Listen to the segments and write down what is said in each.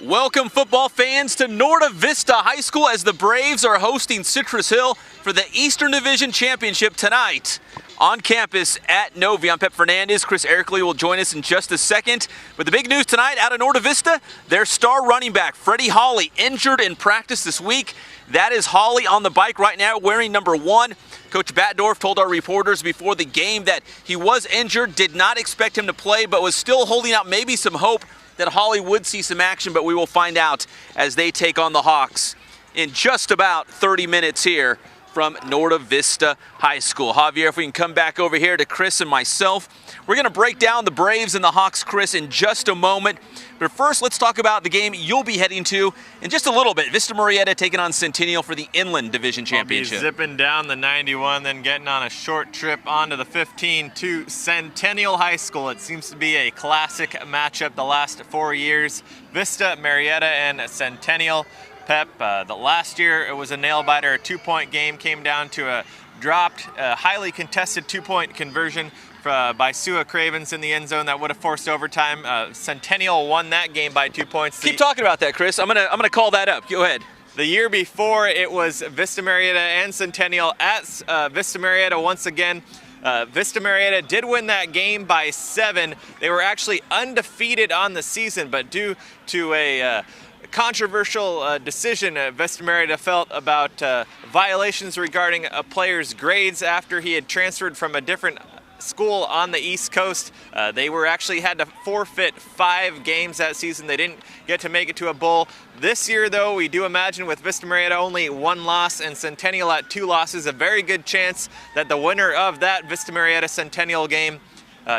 Welcome, football fans, to Norta Vista High School as the Braves are hosting Citrus Hill for the Eastern Division Championship tonight on campus at Novi. I'm Fernandez. Chris Ercoli will join us in just a second. But the big news tonight out of Norta Vista, their star running back, Freddie Hawley, injured in practice this week. That is Hawley on the bike right now wearing number 1. Coach Batdorf told our reporters before the game that he was injured, did not expect him to play, but was still holding out maybe some hope that Hawley would see some action, but we will find out as they take on the Hawks in just about 30 minutes here from Norta Vista High School. Javier, if we can come back over here to Chris and myself, we're going to break down the Braves and the Hawks, Chris, in just a moment. But first, let's talk about the game you'll be heading to in just a little bit. Vista Marietta taking on Centennial for the Inland Division Championship. I'll be zipping down the 91, then getting on a short trip onto the 15 to Centennial High School. It seems to be a classic matchup the last 4 years. Vista, Marietta, and Centennial. Pep, the last year it was a nail-biter, a 2-point game, came down to a dropped, highly contested 2-point conversion by Sua Cravens in the end zone that would have forced overtime. Centennial won that game by 2 points. Keep talking about that, Chris. I'm gonna call that up. Go ahead. The year before, it was Vista Marietta and Centennial at Vista Marietta once again. Vista Marietta did win that game by 7. They were actually undefeated on the season, but due to a controversial decision Vista Marietta felt about violations regarding a player's grades after he had transferred from a different school on the East Coast. They were actually had to forfeit 5 games that season. They didn't get to make it to a bowl. This year, though, we do imagine with Vista Marietta only 1 loss and Centennial at 2 losses, a very good chance that the winner of that Vista Marietta Centennial game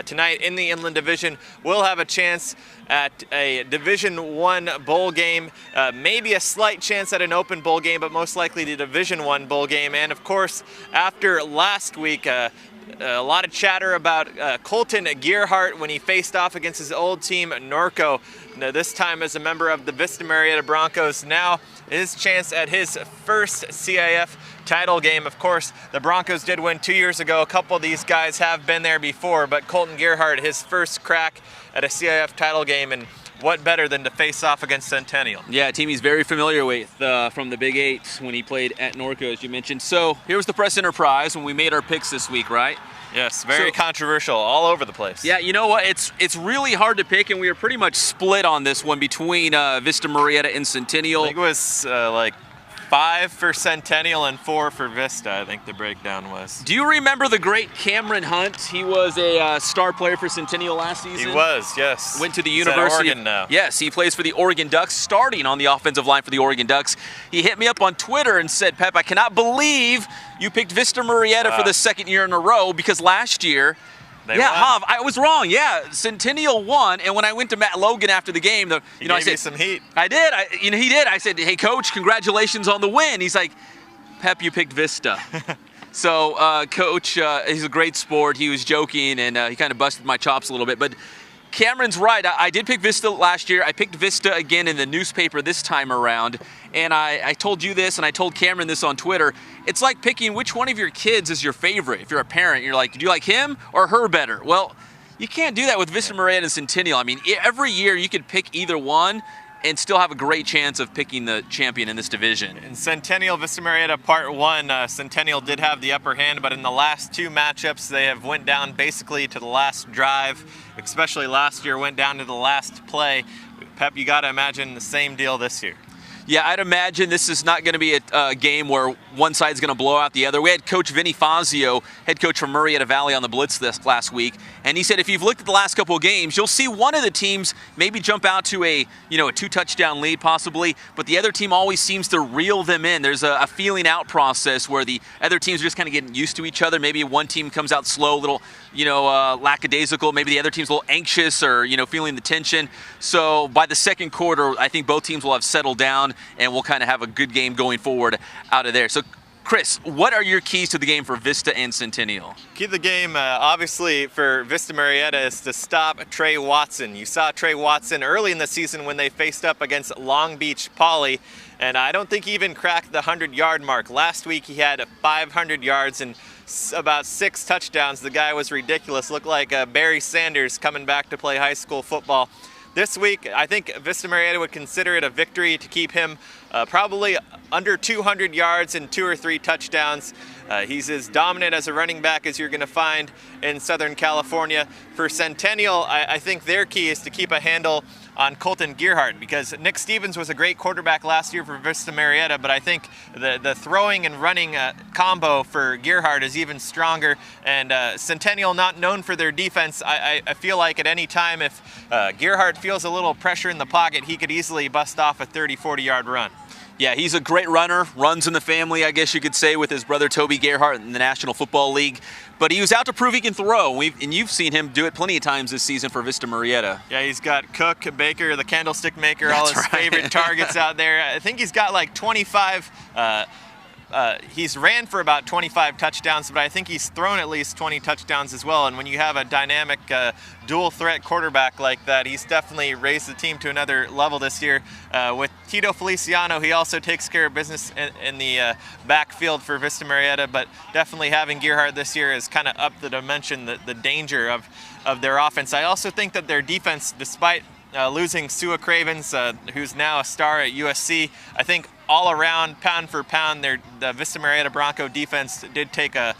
tonight in the Inland Division will have a chance at a Division I bowl game, maybe a slight chance at an open bowl game, but most likely the Division I bowl game. And of course, after last week, a lot of chatter about Colton Gearhart when he faced off against his old team, Norco. Now, this time as a member of the Vista Marietta Broncos. Now his chance at his first CIF title game. Of course, the Broncos did win 2 years ago. A couple of these guys have been there before, but Colton Gearhart, his first crack at a CIF title game, and what better than to face off against Centennial? Yeah, a team he's very familiar with from the Big 8 when he played at Norco, as you mentioned. So here was the press enterprise when we made our picks this week, right? Yes, very controversial, all over the place. Yeah, you know what? It's really hard to pick, and we were pretty much split on this one between Vista Marietta and Centennial. I think it was like 5 for Centennial and 4 for Vista, I think the breakdown was. Do you remember the great Cameron Hunt? He was a star player for Centennial last season. He was, yes. Went to the He's University at Oregon now. Yes, he plays for the Oregon Ducks, starting on the offensive line for the Oregon Ducks. He hit me up on Twitter and said, Pep, I cannot believe you picked Vista Marietta for the 2nd year in a row, because last year, Hav, I was wrong. Yeah, Centennial won, and when I went to Matt Logan after the game, I gave said you some heat. I did. He did. I said, "Hey, Coach, congratulations on the win." He's like, "Pep, you picked Vista." So, Coach, he's a great sport. He was joking, and he kind of busted my chops a little bit, but Cameron's right. I did pick Vista last year. I picked Vista again in the newspaper this time around. And I told you this, and I told Cameron this on Twitter. It's like picking which one of your kids is your favorite. If you're a parent, you're like, do you like him or her better? Well, you can't do that with Vista Marietta and Centennial. I mean, every year you could pick either one and still have a great chance of picking the champion in this division. In Centennial Vista Marietta Part 1, Centennial did have the upper hand, but in the last 2 matchups, they have went down basically to the last drive, especially last year, went down to the last play. Pep, you got to imagine the same deal this year. Yeah, I'd imagine this is not going to be a game where one side's going to blow out the other. We had Coach Vinny Fazio, head coach from Marietta Valley, on the Blitz this last week, and he said if you've looked at the last couple of games, you'll see one of the teams maybe jump out to a 2-touchdown lead possibly, but the other team always seems to reel them in. There's a feeling out process where the other teams are just kind of getting used to each other. Maybe one team comes out slow, a little lackadaisical. Maybe the other team's a little anxious or feeling the tension. So by the second quarter, I think both teams will have settled down, and we'll kind of have a good game going forward out of there. So, Chris, what are your keys to the game for Vista and Centennial? Key to the game, obviously, for Vista Marietta is to stop Trey Watson. You saw Trey Watson early in the season when they faced up against Long Beach Poly, and I don't think he even cracked the 100-yard mark. Last week he had 500 yards and about 6 touchdowns. The guy was ridiculous. Looked like Barry Sanders coming back to play high school football. this week, I think Vista Marietta would consider it a victory to keep him probably under 200 yards and 2 or 3 touchdowns. He's as dominant as a running back as you're going to find in Southern California. For Centennial, I think their key is to keep a handle on Colton Gearhart, because Nick Stevens was a great quarterback last year for Vista Marietta, but I think the throwing and running combo for Gearhart is even stronger. And Centennial, not known for their defense, I feel like at any time if Gearhart feels a little pressure in the pocket, he could easily bust off a 30-40 yard run. Yeah, he's a great runner, runs in the family, I guess you could say, with his brother Toby Gerhart in the National Football League. But he was out to prove he can throw, and you've seen him do it plenty of times this season for Vista Marietta. Yeah, he's got Cook, Baker, the candlestick maker, all his favorite targets out there. I think he's got like 25. He's ran for about 25 touchdowns, but I think he's thrown at least 20 touchdowns as well. And when you have a dynamic dual threat quarterback like that, he's definitely raised the team to another level this year. With Tito Feliciano, he also takes care of business in the backfield for Vista Marietta, but definitely having Gearhart this year has kind of upped the dimension, the danger of their offense. I also think that their defense, despite losing Sua Cravens, who's now a star at USC, I think all around, pound for pound, the Vista Marietta Bronco defense did take a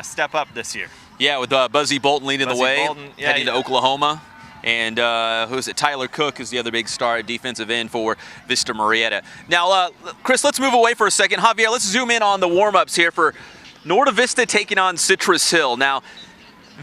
step up this year. Yeah, with Buzzy Bolton leading the way, heading to Oklahoma. And who's it? Tyler Cook is the other big star at defensive end for Vista Marietta. Now, Chris, let's move away for a second. Javier, let's zoom in on the warm-ups here for Norte Vista taking on Citrus Hill. Now,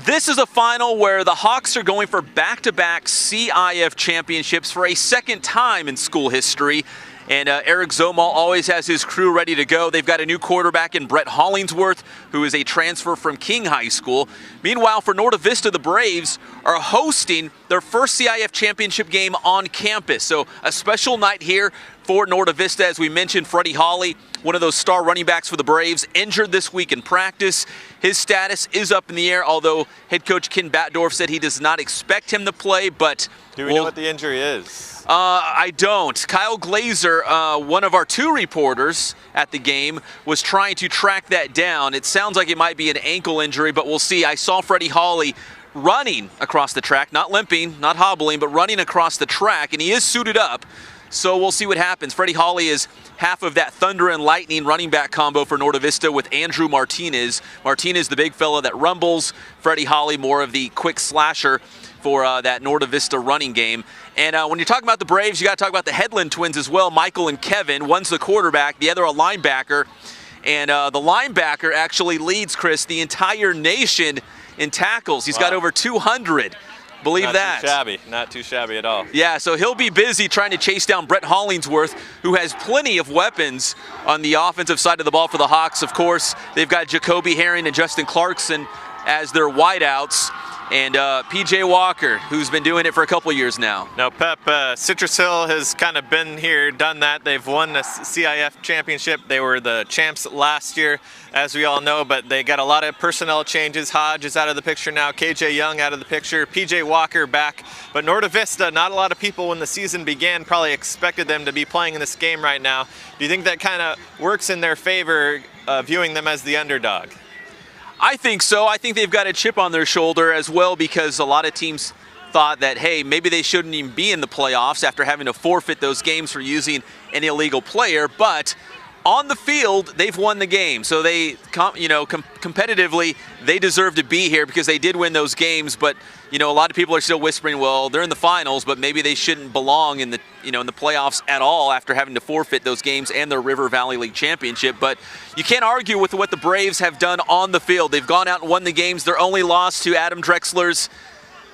this is a final where the Hawks are going for back-to-back CIF championships for a second time in school history. And Eric Zomal always has his crew ready to go. They've got a new quarterback in Brett Hollingsworth, who is a transfer from King High School. Meanwhile, for Norte Vista, the Braves are hosting their first CIF championship game on campus. So a special night here for Norte Vista. As we mentioned, Freddie Hawley, one of those star running backs for the Braves, injured this week in practice. His status is up in the air, although head coach Ken Batdorf said he does not expect him to play. But do we know what the injury is? I don't. Kyle Glazer, one of our 2 reporters at the game, was trying to track that down. It sounds like it might be an ankle injury, but we'll see. I saw Freddie Hawley running across the track, not limping, not hobbling, but running across the track, and he is suited up. So we'll see what happens. Freddie Hawley is half of that thunder and lightning running back combo for Norte Vista with Andrew Martinez. Martinez, the big fella that rumbles. Freddie Hawley, more of the quick slasher for that Norte Vista running game. And when you're talking about the Braves, you got to talk about the Headland twins as well, Michael and Kevin. One's the quarterback, the other a linebacker. And the linebacker actually leads, Chris, the entire nation in tackles. He's got over 200. Believe that. Not too shabby at all. Yeah, so he'll be busy trying to chase down Brett Hollingsworth, who has plenty of weapons on the offensive side of the ball for the Hawks. Of course, they've got Jacoby Herring and Justin Clarkson as their wideouts. And P.J. Walker, who's been doing it for a couple years now. Now, Pep, Citrus Hill has kind of been here, done that. They've won the CIF championship. They were the champs last year, as we all know, but they got a lot of personnel changes. Hodge is out of the picture now. KJ Young out of the picture. P.J. Walker back. But Norte Vista, not a lot of people when the season began probably expected them to be playing in this game right now. Do you think that kind of works in their favor, viewing them as the underdog? I think so. I think they've got a chip on their shoulder as well, because a lot of teams thought that, hey, maybe they shouldn't even be in the playoffs after having to forfeit those games for using an illegal player. But on the field, they've won the game. So they, competitively, they deserve to be here because they did win those games. But, a lot of people are still whispering, well, they're in the finals, but maybe they shouldn't belong in the, in the playoffs at all after having to forfeit those games and their River Valley League championship. But you can't argue with what the Braves have done on the field. They've gone out and won the games. Their only loss to Adam Drexler's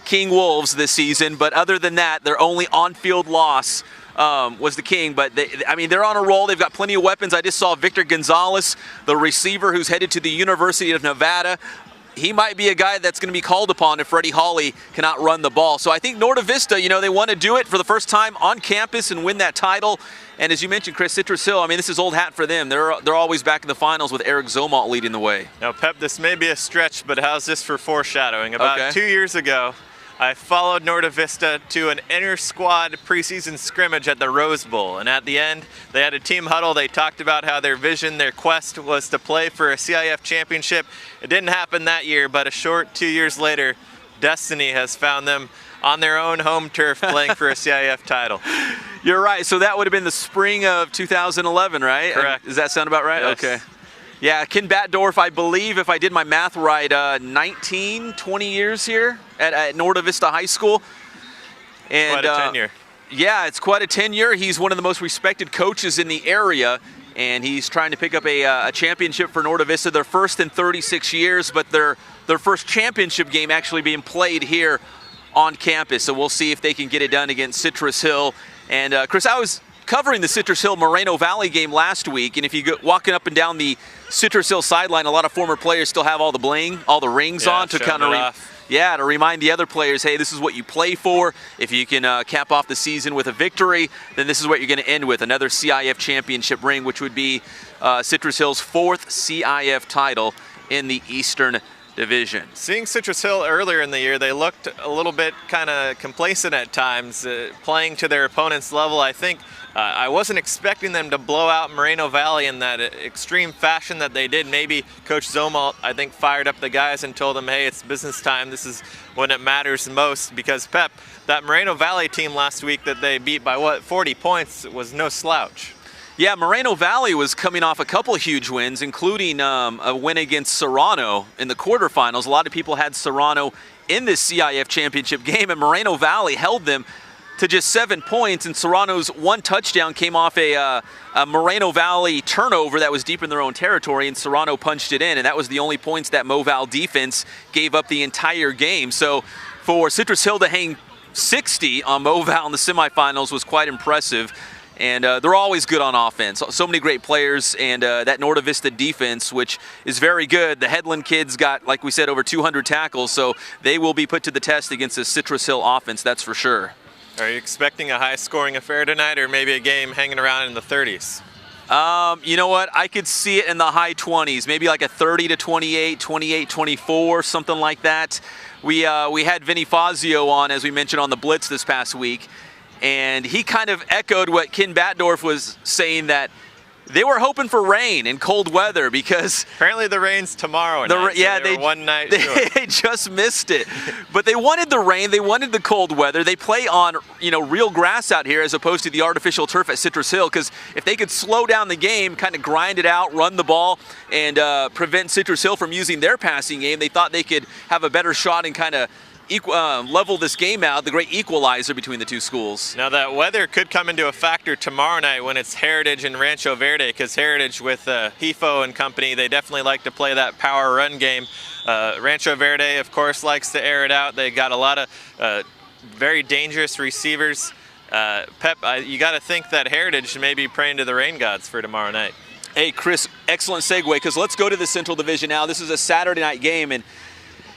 King Wolves this season. But other than that, their only on-field loss was the King. But they're on a roll. They've got plenty of weapons. I just saw Victor Gonzalez, the receiver who's headed to the University of Nevada. He might be a guy that's going to be called upon if Freddie Hawley cannot run the ball. So I think Norte Vista, they want to do it for the first time on campus and win that title. And as you mentioned, Chris, Citrus Hill, this is old hat for them. They're always back in the finals with Eric Zomalt leading the way. Now, Pep, this may be a stretch, but how's this for foreshadowing? About 2 years ago, I followed Norte Vista to an inter-squad preseason scrimmage at the Rose Bowl. And at the end, they had a team huddle. They talked about how their vision, their quest was to play for a CIF championship. It didn't happen that year, but a short 2 years later, destiny has found them on their own home turf playing for a CIF title. You're right. So that would have been the spring of 2011, right? Correct. Does that sound about right? Yes. Okay. Yeah, Ken Batdorf, I believe, if I did my math right, 20 years here at Norda Vista High School. And, quite a tenure. Yeah, it's quite a tenure. He's one of the most respected coaches in the area, and he's trying to pick up a championship for Norda Vista. Their first in 36 years, but their first championship game actually being played here on campus. So we'll see if they can get it done against Citrus Hill. And Chris, I was covering the Citrus Hill Moreno Valley game last week, and if you go walking up and down the Citrus Hill sideline, a lot of former players still have all the bling, all the rings on to kind of to remind the other players, hey, this is what you play for. If you can cap off the season with a victory, then this is what you're going to end with, another CIF championship ring, which would be Citrus Hill's 4th CIF title in the Eastern Division. Seeing Citrus Hill earlier in the year, they looked a little bit kind of complacent at times, playing to their opponent's level. I think I wasn't expecting them to blow out Moreno Valley in that extreme fashion that they did. Maybe Coach Zomalt, I think, fired up the guys and told them, hey, it's business time. This is when it matters most, because Pep, that Moreno Valley team last week that they beat by 40 points was no slouch. Yeah, Moreno Valley was coming off a couple of huge wins, including a win against Serrano in the quarterfinals. A lot of people had Serrano in this CIF championship game, and Moreno Valley held them to just 7 points, and Serrano's one touchdown came off a Moreno Valley turnover that was deep in their own territory, and Serrano punched it in, and that was the only points that Moval defense gave up the entire game. So for Citrus Hill to hang 60 on Moval in the semifinals was quite impressive. And they're always good on offense. So many great players, and that Norda Vista defense, which is very good. The Headland kids got, like we said, over 200 tackles, so they will be put to the test against the Citrus Hill offense, that's for sure. Are you expecting a high-scoring affair tonight, or maybe a game hanging around in the 30s? You know what? I could see it in the high 20s, maybe like a 30-28, 28-24, something like that. We had Vinny Fazio on, as we mentioned, on the Blitz this past week. And he kind of echoed what Ken Batdorf was saying, that they were hoping for rain and cold weather, because apparently the rain's tomorrow night. They were one night short. They just missed it. But they wanted the rain, they wanted the cold weather. They play on, real grass out here as opposed to the artificial turf at Citrus Hill, because if they could slow down the game, kind of grind it out, run the ball, and prevent Citrus Hill from using their passing game, they thought they could have a better shot and kind of level this game out, the great equalizer between the two schools. Now that weather could come into a factor tomorrow night when it's Heritage and Rancho Verde, because Heritage with Hifo and company, they definitely like to play that power run game. Rancho Verde, of course, likes to air it out. They got a lot of very dangerous receivers. Pep, you got to think that Heritage may be praying to the rain gods for tomorrow night. Hey, Chris, excellent segue, because let's go to the Central Division now. This is a Saturday night game, and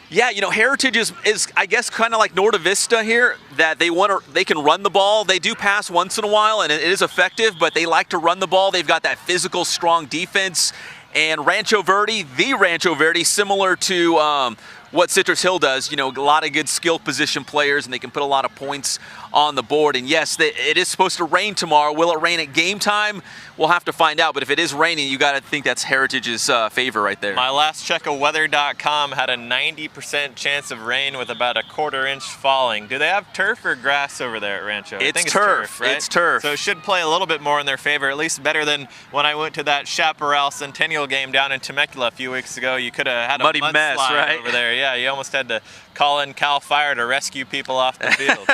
yeah, Heritage is I guess kind of like Norda Vista here, that they can run the ball. They do pass once in a while, and it is effective, but they like to run the ball. They've got that physical, strong defense. And Rancho Verde, similar to what Citrus Hill does, a lot of good skill position players, and they can put a lot of points on the board. And yes, it is supposed to rain tomorrow. Will it rain at game time? We'll have to find out. But if it is raining, you got to think that's Heritage's favor right there. My last check of weather.com had a 90% chance of rain with about a quarter inch falling. Do they have turf or grass over there at Rancho? I think it's turf, right? It's turf. So it should play a little bit more in their favor, at least better than when I went to that Chaparral Centennial game down in Temecula a few weeks ago. You could have had a muddy mess, right? Over there. Yeah, you almost had to call in Cal Fire to rescue people off the field.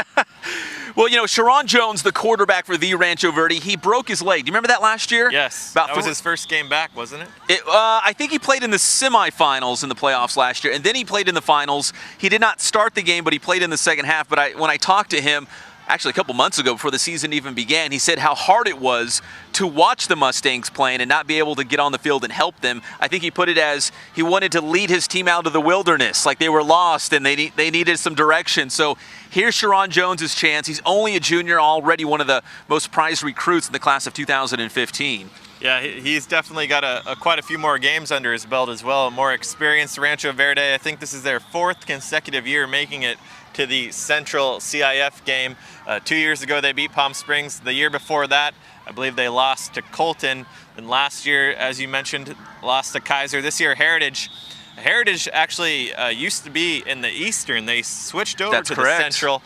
Well, Sharon Jones, the quarterback for the Rancho Verde, he broke his leg. Do you remember that last year? Yes. That was his first game back, wasn't it? I think he played in the semifinals in the playoffs last year, and then he played in the finals. He did not start the game, but he played in the second half. But when I talked to him, actually a couple months ago before the season even began, he said how hard it was to watch the Mustangs playing and not be able to get on the field and help them. I think he put it as he wanted to lead his team out of the wilderness, like they were lost and they needed some direction. So here's Sharon Jones' chance. He's only a junior, already one of the most prized recruits in the class of 2015. Yeah, he's definitely got quite a few more games under his belt as well. More experienced. Rancho Verde, I think this is their 4th consecutive year making it to the Central CIF game. 2 years ago they beat Palm Springs. The year before that, I believe they lost to Colton. And last year, as you mentioned, lost to Kaiser. This year, Heritage Heritage actually used to be in the Eastern. They switched over That's to correct. the Central.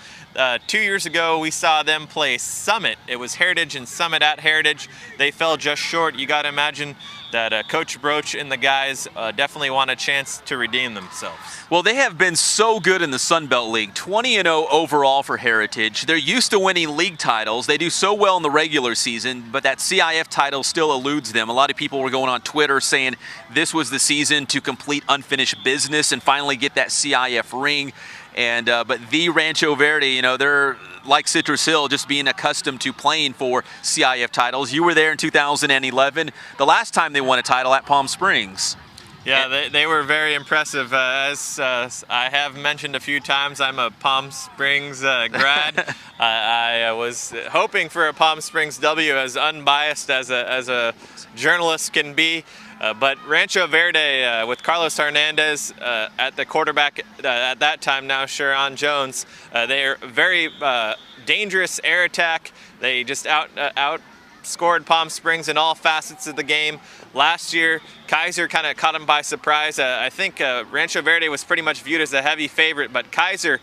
2 years ago, we saw them play Summit. It was Heritage and Summit at Heritage. They fell just short. You got to imagine that Coach Broach and the guys definitely want a chance to redeem themselves. Well, they have been so good in the Sun Belt League, 20-0 overall for Heritage. They're used to winning league titles. They do so well in the regular season, but that CIF title still eludes them. A lot of people were going on Twitter saying this was the season to complete unfinished business and finally get that CIF ring. And but the Rancho Verde, you know, they're like Citrus Hill, just being accustomed to playing for CIF titles. You were there in 2011, the last time they won a title at Palm Springs. Yeah, they were very impressive. As I have mentioned a few times, I'm a Palm Springs grad. I was hoping for a Palm Springs W, as unbiased as a journalist can be. But Rancho Verde, with Carlos Fernandez at the quarterback at that time, now Sharon Jones, they are very dangerous air attack. They just outscored Palm Springs in all facets of the game. Last year, Kaiser kind of caught them by surprise. I think Rancho Verde was pretty much viewed as a heavy favorite, but Kaiser,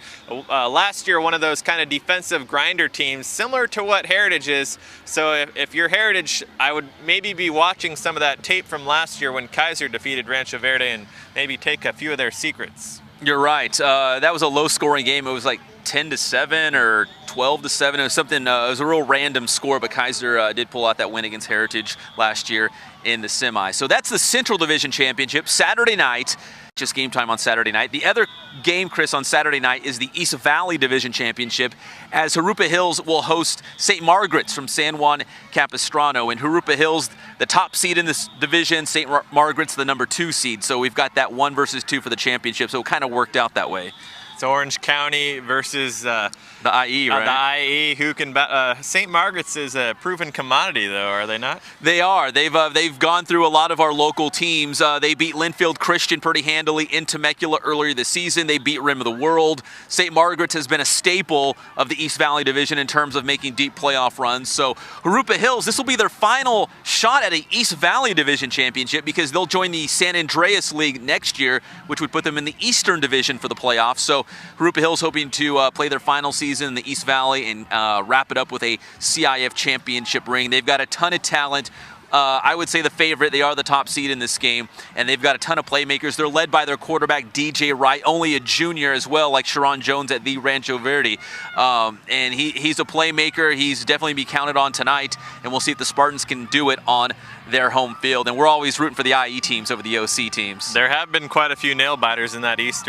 last year, one of those kind of defensive grinder teams, similar to what Heritage is. So if you're Heritage, I would maybe be watching some of that tape from last year when Kaiser defeated Rancho Verde and maybe take a few of their secrets. You're right. That was a low-scoring game. It was like 10-7 or 12-7. It was something. It was a real random score, but Kaiser did pull out that win against Heritage last year in the semi. So that's the Central Division Championship Saturday night. Just game time on Saturday night. The other game, Chris, on Saturday night is the East Valley Division Championship, as Jurupa Hills will host St. Margaret's from San Juan Capistrano. And Jurupa Hills, the top seed in this division, St. Margaret's the number 2 seed. So we've got that 1 versus 2 for the championship. So it kind of worked out that way. It's Orange County versus the IE, right? The IE. Who can? St. Margaret's is a proven commodity, though, are they not? They are. They've gone through a lot of our local teams. They beat Linfield Christian pretty handily in Temecula earlier this season. They beat Rim of the World. St. Margaret's has been a staple of the East Valley Division in terms of making deep playoff runs. So Jurupa Hills, this will be their final shot at an East Valley Division championship, because they'll join the San Andreas League next year, which would put them in the Eastern Division for the playoffs. So Jurupa Hills hoping to play their final season in the East Valley and wrap it up with a CIF championship ring. They've got a ton of talent. I would say the favorite. They are the top seed in this game, and they've got a ton of playmakers. They're led by their quarterback, DJ Wright, only a junior as well, like Sharon Jones at the Rancho Verde. And he's a playmaker. He's definitely be counted on tonight, and we'll see if the Spartans can do it on their home field. And we're always rooting for the IE teams over the OC teams. There have been quite a few nail-biters in that East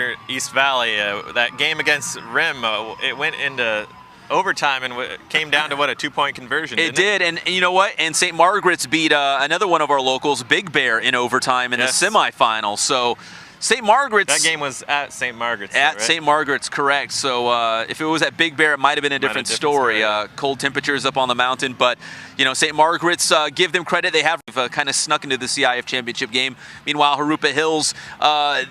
Valley. That game against Rim, it went into overtime and came down to, what, a 2-point conversion. It did, and you know what? And St. Margaret's beat another one of our locals, Big Bear, in overtime in the semifinals. So St. Margaret's. That game was at St. Margaret's. At right? St. Margaret's, correct. So if it was at Big Bear, it might have been a different story. Cold temperatures up on the mountain, but you know, St. Margaret's, give them credit. They have kind of snuck into the CIF championship game. Meanwhile, Jurupa Hills,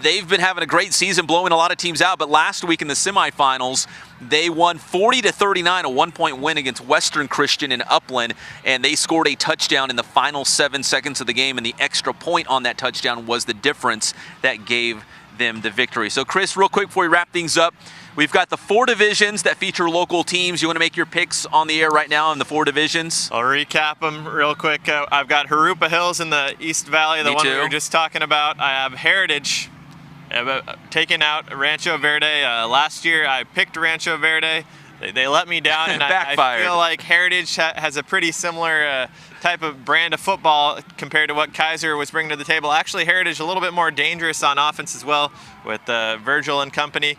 they've been having a great season, blowing a lot of teams out. But last week in the semifinals, they won 40-39, a 1-point win against Western Christian in Upland, and they scored a touchdown in the final 7 seconds of the game, and the extra point on that touchdown was the difference that gave them the victory. So, Chris, real quick before we wrap things up, we've got the 4 divisions that feature local teams. You want to make your picks on the air right now in the 4 divisions? I'll recap them real quick. I've got Jurupa Hills in the East Valley, the one we were just talking about. I have Heritage taking out Rancho Verde. Last year I picked Rancho Verde. They let me down, and I feel like Heritage has a pretty similar type of brand of football compared to what Kaiser was bringing to the table. Actually, Heritage a little bit more dangerous on offense as well with Virgil and company.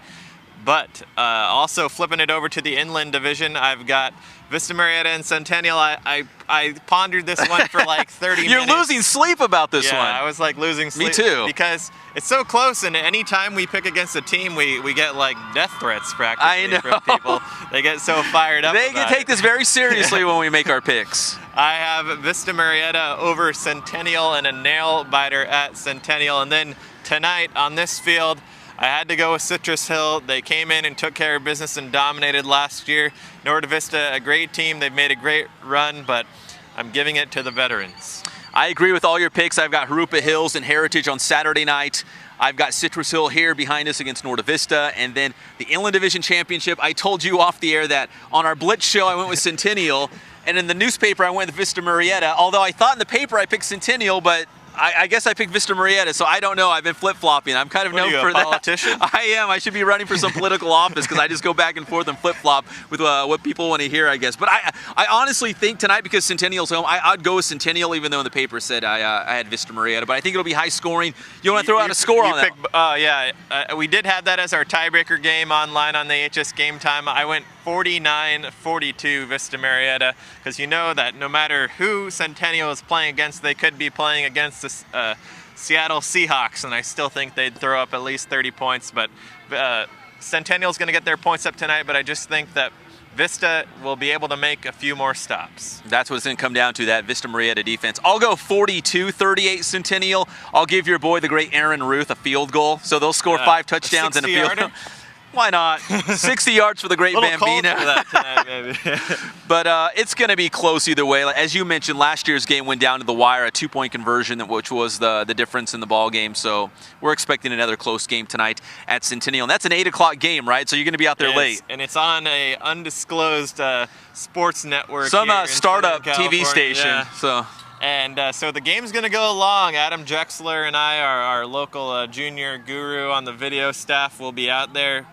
But also flipping it over to the Inland Division, I've got Vista Marietta and Centennial. I pondered this one for like 30 minutes. You're losing sleep about this one. Yeah, I was like losing sleep. Me too. Because it's so close, and anytime we pick against a team, we get like death threats practically from people. They get so fired up. They take this very seriously when we make our picks. I have Vista Marietta over Centennial and a nail biter at Centennial. And then tonight on this field, I had to go with Citrus Hill. They came in and took care of business and dominated last year. Norte Vista, a great team. They've made a great run, but I'm giving it to the veterans. I agree with all your picks. I've got Jurupa Hills and Heritage on Saturday night. I've got Citrus Hill here behind us against Norte Vista, and then the Inland Division Championship. I told you off the air that on our Blitz show I went with Centennial, and in the newspaper I went with Vista Murrieta, although I thought in the paper I picked Centennial, but I guess I picked Vista Murrieta, so I don't know. I've been flip-flopping. I'm kind of known for that. Politician? I am. I should be running for some political office because I just go back and forth and flip-flop with what people want to hear, I guess. But I honestly think tonight, because Centennial's home, I'd go with Centennial, even though in the paper said I had Vista Murrieta. But I think it'll be high scoring. You want to throw out a score on that? Yeah. We did have that as our tiebreaker game online on the HS Game Time. I went 49-42 Vista Murrieta, because you know that no matter who Centennial is playing against, they could be playing against the Seattle Seahawks, and I still think they'd throw up at least 30 points. But Centennial's going to get their points up tonight, but I just think that Vista will be able to make a few more stops. That's what it's going to come down to, that Vista Murrieta defense. I'll go 42-38 Centennial. I'll give your boy, the great Aaron Ruth, a field goal. So they'll score 5 touchdowns and a field goal. Why not? 60 yards for the great Bambino. Cold for that tonight, maybe. But it's going to be close either way. As you mentioned, last year's game went down to the wire, a 2-point conversion, which was the difference in the ball game. So we're expecting another close game tonight at Centennial. And that's an 8 o'clock game, right? So you're going to be out there late. And it's on a undisclosed sports network. Some startup TV station. Yeah. So the game's going to go long. Adam Drexler and I, our local junior guru on the video staff, will be out there.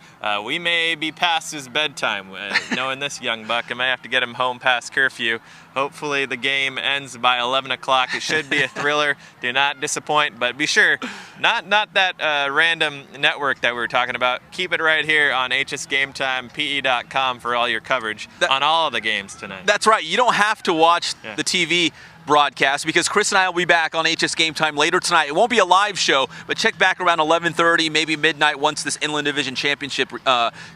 We may be past his bedtime. Knowing this young buck, I may have to get him home past curfew. Hopefully the game ends by 11 o'clock. It should be a thriller. Do not disappoint, but be sure, not that random network that we were talking about. Keep it right here on HS Game Time, PE.com for all your coverage on all of the games tonight. That's right. You don't have to watch the TV broadcast, because Chris and I will be back on HS Game Time later tonight. It won't be a live show, but check back around 11:30, maybe midnight, once this Inland Division Championship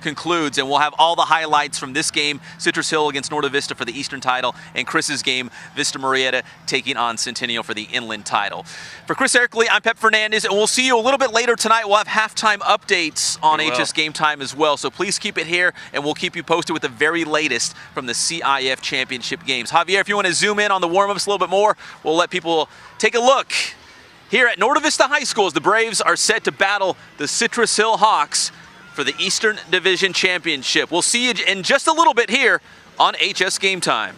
concludes, and we'll have all the highlights from this game, Citrus Hill against Norte Vista for the Eastern title, and Chris's game, Vista Murrieta taking on Centennial for the Inland title. For Chris Ercoli, I'm Pep Fernandez, and we'll see you a little bit later tonight. We'll have halftime updates on HS Game Time as well, so please keep it here, and we'll keep you posted with the very latest from the CIF Championship games. Javier, if you want to zoom in on the warm-ups a little bit more, we'll let people take a look here at Norte Vista High School as the Braves are set to battle the Citrus Hill Hawks for the Eastern Division Championship. We'll see you in just a little bit here on HS Game Time.